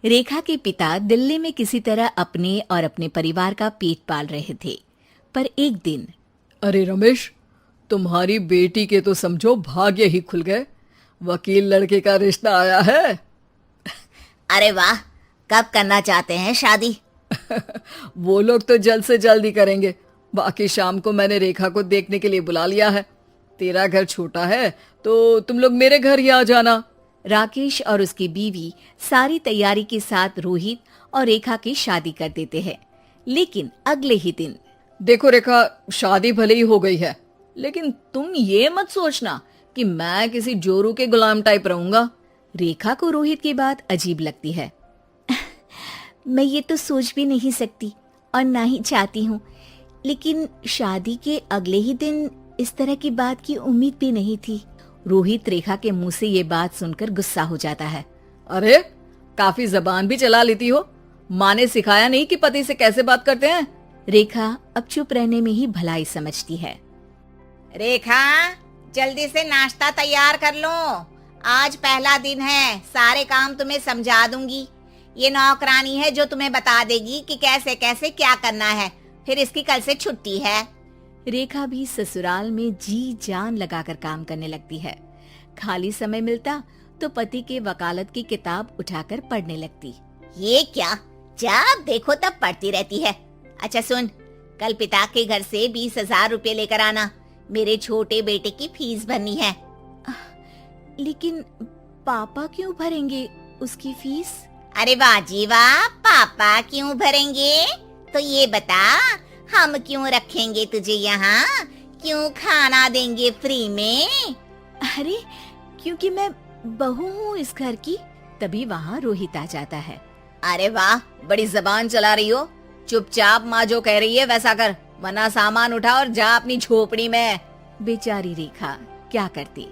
रेखा के पिता दिल्ली में किसी तरह अपने और अपने परिवार का पेट पाल रहे थे, पर एक दिन अरे रमेश, तुम्हारी बेटी के तो समझो भाग्य ही खुल गए। वकील लड़के का रिश्ता आया है। अरे वाह, कब करना चाहते हैं शादी? वो लोग तो जल्द से जल्द ही करेंगे। बाकी शाम को मैंने रेखा को देखने के लिए बुला लिया है। तेरा घर छोटा है तो तुम लोग मेरे घर ही आ जाना। राकेश और उसकी बीवी सारी तैयारी के साथ रोहित और रेखा की शादी कर देते हैं। लेकिन अगले ही दिन देखो रेखा, शादी भले ही हो गई है, लेकिन तुम ये मत सोचना कि मैं किसी जोरू के गुलाम टाइप रहूंगा। रेखा को रोहित की बात अजीब लगती है। मैं ये तो सोच भी नहीं सकती और ना ही चाहती हूँ, लेकिन शादी के अगले ही दिन इस तरह की बात की उम्मीद भी नहीं थी। रोहित रेखा के मुंह से ये बात सुनकर गुस्सा हो जाता है। अरे, काफी जबान भी चला लेती हो। माँ ने सिखाया नहीं कि पति से कैसे बात करते हैं? रेखा अब चुप रहने में ही भलाई समझती है। रेखा, जल्दी से नाश्ता तैयार कर लो। आज पहला दिन है, सारे काम तुम्हें समझा दूंगी। ये नौकरानी है जो तुम्हें बता देगी कि कैसे कैसे क्या करना है। फिर इसकी कल से छुट्टी है। रेखा भी ससुराल में जी जान लगाकर काम करने लगती है। खाली समय मिलता तो पति के वकालत की किताब उठाकर पढ़ने लगती। ये क्या, जब देखो तब पढ़ती रहती है। अच्छा सुन, कल पिता के घर से 20,000 रुपए लेकर आना। मेरे छोटे बेटे की फीस भरनी है। लेकिन पापा क्यों भरेंगे उसकी फीस? अरे वाह जी वाह, पापा क्यों भरेंगे? तो ये बता, हम क्यों रखेंगे तुझे यहाँ? क्यों खाना देंगे फ्री में? अरे, क्योंकि मैं बहू हूँ इस घर की। तभी वहाँ रोहित आ जाता है। अरे वाह, बड़ी जबान चला रही हो। चुपचाप माँ जो कह रही है वैसा कर, वरना सामान उठा और जा अपनी झोपड़ी में। बेचारी रेखा क्या करती,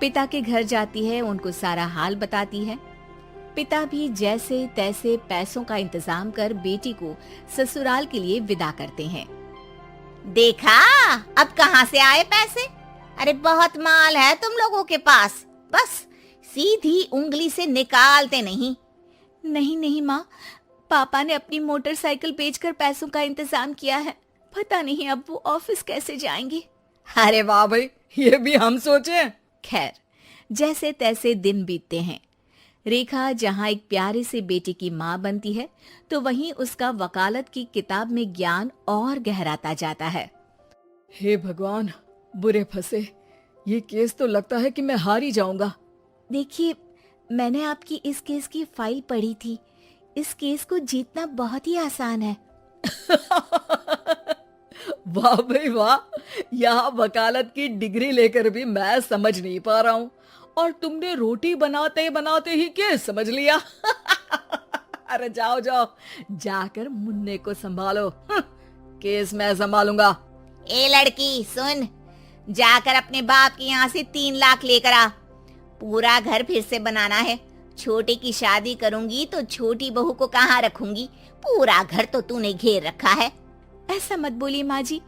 पिता के घर जाती है, उनको सारा हाल बताती है। पिता भी जैसे तैसे पैसों का इंतजाम कर बेटी को ससुराल के लिए विदा करते हैं। देखा, अब कहाँ से आए पैसे? अरे बहुत माल है तुम लोगों के पास, बस सीधी उंगली से निकालते नहीं। नहीं नहीं माँ, पापा ने अपनी मोटरसाइकिल बेचकर पैसों का इंतजाम किया है। पता नहीं अब वो ऑफिस कैसे जाएंगे। अरे वाह भाई, ये भी हम सोचे। खैर, जैसे तैसे दिन बीतते हैं। रेखा जहाँ एक प्यारे से बेटे की माँ बनती है, तो वहीं उसका वकालत की किताब में ज्ञान और गहराता जाता है। हे भगवान, बुरे फंसे। ये केस तो लगता है कि मैं हार ही जाऊंगा। देखिए, मैंने आपकी इस केस की फाइल पढ़ी थी। इस केस को जीतना बहुत ही आसान है। वाह भाई वाह, यहाँ वकालत की डिग्री लेकर भी मैं समझ नहीं पा रहा हूँ, और तुमने रोटी बनाते बनाते ही केस समझ लिया। अरे जाओ जाओ, जाकर मुन्ने को संभालो। केस मैं संभालूंगा। ए लड़की सुन, जाकर अपने बाप के यहाँ से 3 लाख लेकर आ। पूरा घर फिर से बनाना है। छोटे की शादी करूंगी तो छोटी बहू को कहाँ रखूंगी? पूरा घर तो तूने घेर रखा है। ऐसा मत बोलिए माँ जी,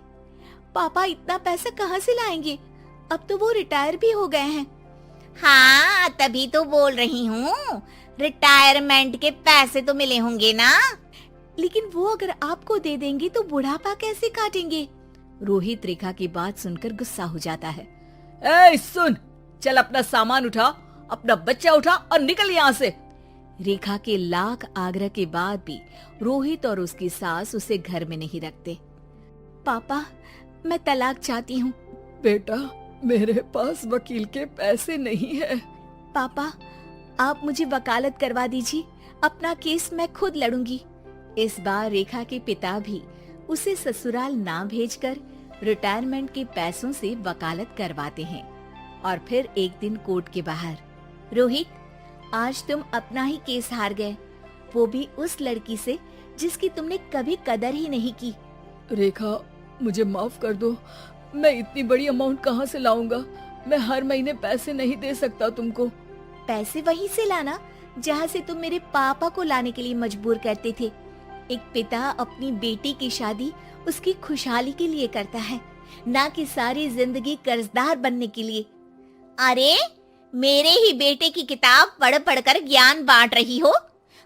पापा इतना पैसा कहाँ से लाएंगे? अब तो वो रिटायर भी हो गए हैं। हाँ, तभी तो बोल रही हूँ, रिटायरमेंट के पैसे तो मिले होंगे ना। लेकिन वो अगर आपको दे देंगे तो बुढ़ापा कैसे काटेंगे? रोहित रेखा की बात सुनकर गुस्सा हो जाता है। ए सुन, चल अपना सामान उठा, अपना बच्चा उठा और निकल यहाँ से। रेखा के लाख आग्रह के बाद भी रोहित और उसकी सास उसे घर में नहीं रखते। पापा, मैं तलाक चाहती हूँ। बेटा, मेरे पास वकील के पैसे नहीं है। पापा, आप मुझे वकालत करवा दीजिए, अपना केस मैं खुद लड़ूंगी। इस बार रेखा के पिता भी उसे ससुराल ना भेजकर रिटायरमेंट के पैसों से वकालत करवाते हैं। और फिर एक दिन कोर्ट के बाहर, रोहित, आज तुम अपना ही केस हार गए, वो भी उस लड़की से जिसकी तुमने कभी कदर ही नहीं की। रेखा, मुझे माफ कर दो। मैं इतनी बड़ी अमाउंट कहाँ से लाऊंगा? मैं हर महीने पैसे नहीं दे सकता तुमको। पैसे वहीं से लाना जहाँ से तुम मेरे पापा को लाने के लिए मजबूर करते थे। एक पिता अपनी बेटी की शादी उसकी खुशहाली के लिए करता है, ना कि सारी जिंदगी कर्जदार बनने के लिए। अरे, मेरे ही बेटे की किताब पढ़ पढ़ कर ज्ञान बांट रही हो।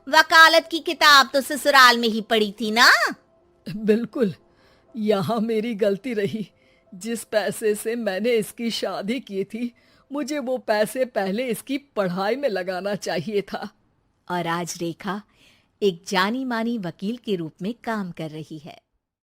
वकालत की किताब तो ससुराल में ही पड़ी थी ना। बिल्कुल, यहाँ मेरी गलती रही। जिस पैसे से मैंने इसकी शादी की थी, मुझे वो पैसे पहले इसकी पढ़ाई में लगाना चाहिए था। और आज रेखा एक जानी मानी वकील के रूप में काम कर रही है।